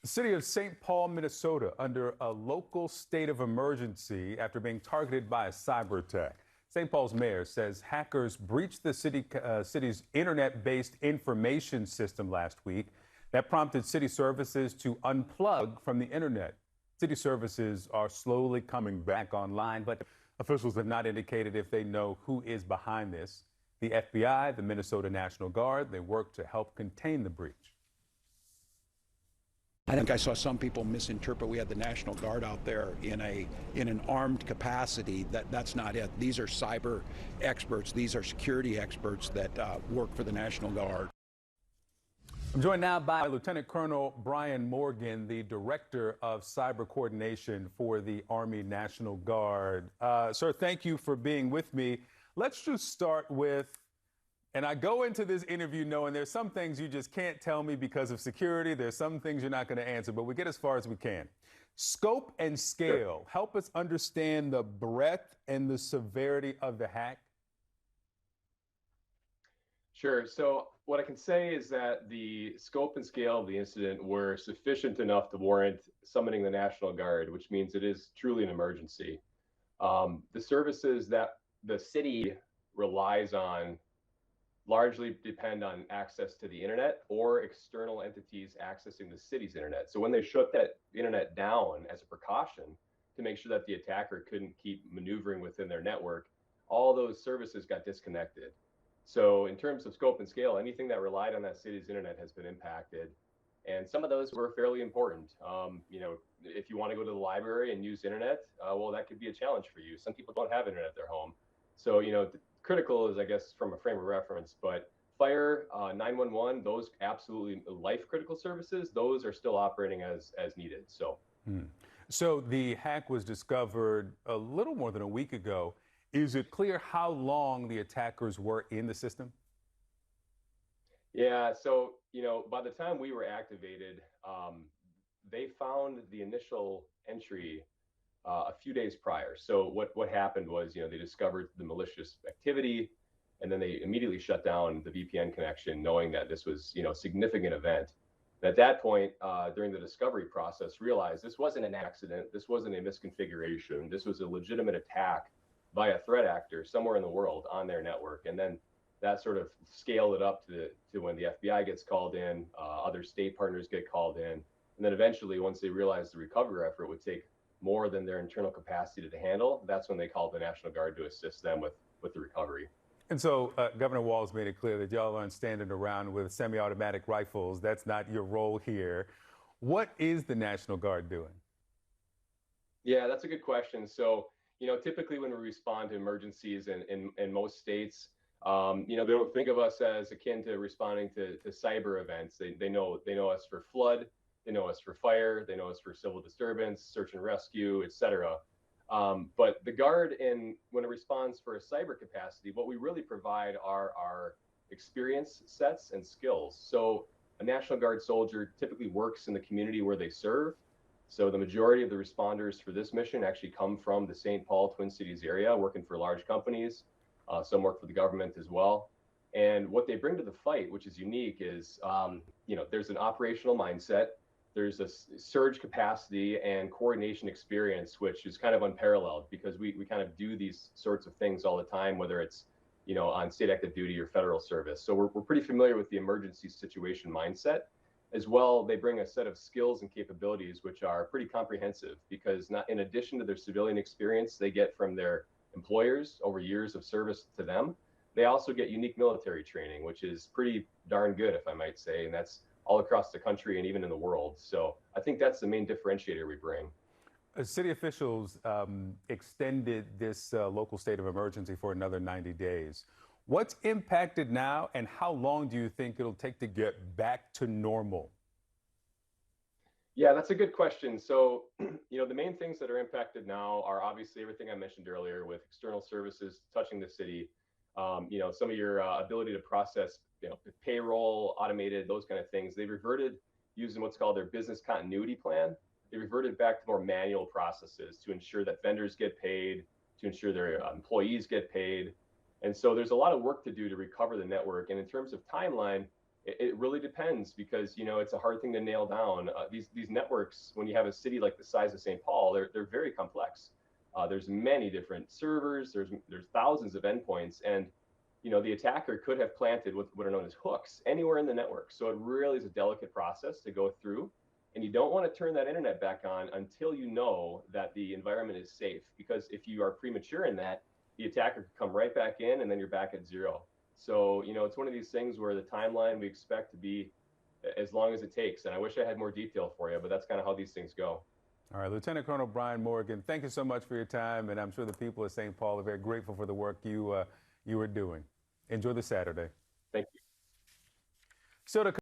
The city of St. Paul, Minnesota, under a local state of emergency after being targeted by a cyber attack. St. Paul's mayor says hackers breached the city's internet-based information system last week. That prompted city services to unplug from the internet. City services are slowly coming back online, but officials have not indicated if they know who is behind this. The FBI, the Minnesota National Guard, they work to help contain the breach. I think I saw some people misinterpret we had the National Guard out there in an armed capacity. That's not it. These are cyber experts. These are security experts that work for the National Guard. I'm joined now by Lieutenant Colonel Brian Morgan, the Director of Cyber Coordination for the Army National Guard. Sir, thank you for being with me. Let's just start with, and I go into this interview knowing there's some things you just can't tell me because of security. There's some things you're not going to answer, but we get as far as we can. Scope and scale. Sure. Help us understand the breadth and the severity of the hack. Sure. So what I can say is that the scope and scale of the incident were sufficient enough to warrant summoning the National Guard, which means it is truly an emergency. The services that the city relies on largely depend on access to the internet or external entities accessing the city's internet. So when they shut that internet down as a precaution to make sure that the attacker couldn't keep maneuvering within their network, all those services got disconnected. So in terms of scope and scale, anything that relied on that city's internet has been impacted. And some of those were fairly important. If you want to go to the library and use internet, well, that could be a challenge for you. Some people don't have internet at their home. So, critical is, I guess, from a frame of reference, but fire, 911, those absolutely life critical services, those are still operating as needed. So the hack was discovered a little more than a week ago. Is it clear how long the attackers were in the system? Yeah, so, by the time we were activated, they found the initial entry a few days prior. So what happened was, they discovered the malicious activity, and then they immediately shut down the VPN connection, knowing that this was, a significant event. And at that point, during the discovery process, realized this wasn't an accident, this wasn't a misconfiguration, this was a legitimate attack by a threat actor somewhere in the world on their network. And then that sort of scaled it up to when the FBI gets called in, other state partners get called in, and then eventually, once they realized the recovery effort would take more than their internal capacity to handle, that's when they called the National Guard to assist them with the recovery. And so Governor Walz made it clear that y'all aren't standing around with semi-automatic rifles. That's not your role here. What is the National Guard doing? Yeah, that's a good question. So, typically when we respond to emergencies in most states, they don't think of us as akin to responding to cyber events. They know us for flood. They know us for fire, they know us for civil disturbance, search and rescue, et cetera. But the Guard, when it responds for a cyber capacity, what we really provide are our experience sets and skills. So a National Guard soldier typically works in the community where they serve. So the majority of the responders for this mission actually come from the St. Paul Twin Cities area, working for large companies. Some work for the government as well. And what they bring to the fight, which is unique, is there's an operational mindset. There's a surge capacity and coordination experience, which is kind of unparalleled because we kind of do these sorts of things all the time, whether it's, on state active duty or federal service. So we're pretty familiar with the emergency situation mindset. As well, they bring a set of skills and capabilities, which are pretty comprehensive because not in addition to their civilian experience they get from their employers over years of service to them, they also get unique military training, which is pretty darn good, if I might say. And that's all across the country and even in the world. So I think that's the main differentiator we bring. City officials extended this local state of emergency for another 90 days. What's impacted now, and how long do you think it'll take to get back to normal? Yeah, that's a good question. So, the main things that are impacted now are obviously everything I mentioned earlier with external services touching the city. Some of your ability to process, payroll, automated, those kind of things. They reverted using what's called their business continuity plan. They reverted back to more manual processes to ensure that vendors get paid, to ensure their employees get paid. And so there's a lot of work to do to recover the network. And in terms of timeline, It really depends because, you know, it's a hard thing to nail down. These networks, when you have a city like the size of St. Paul, they're very complex. There's many different servers. There's thousands of endpoints, and you know the attacker could have planted what are known as hooks anywhere in the network. So it really is a delicate process to go through, and you don't want to turn that internet back on until you know that the environment is safe. Because if you are premature in that, the attacker could come right back in, and then you're back at zero. So, you know, it's one of these things where the timeline we expect to be as long as it takes. And I wish I had more detail for you, but that's kind of how these things go. All right, Lieutenant Colonel Brian Morgan, thank you so much for your time, and I'm sure the people of St. Paul are very grateful for the work you are doing. Enjoy the Saturday. Thank you. So to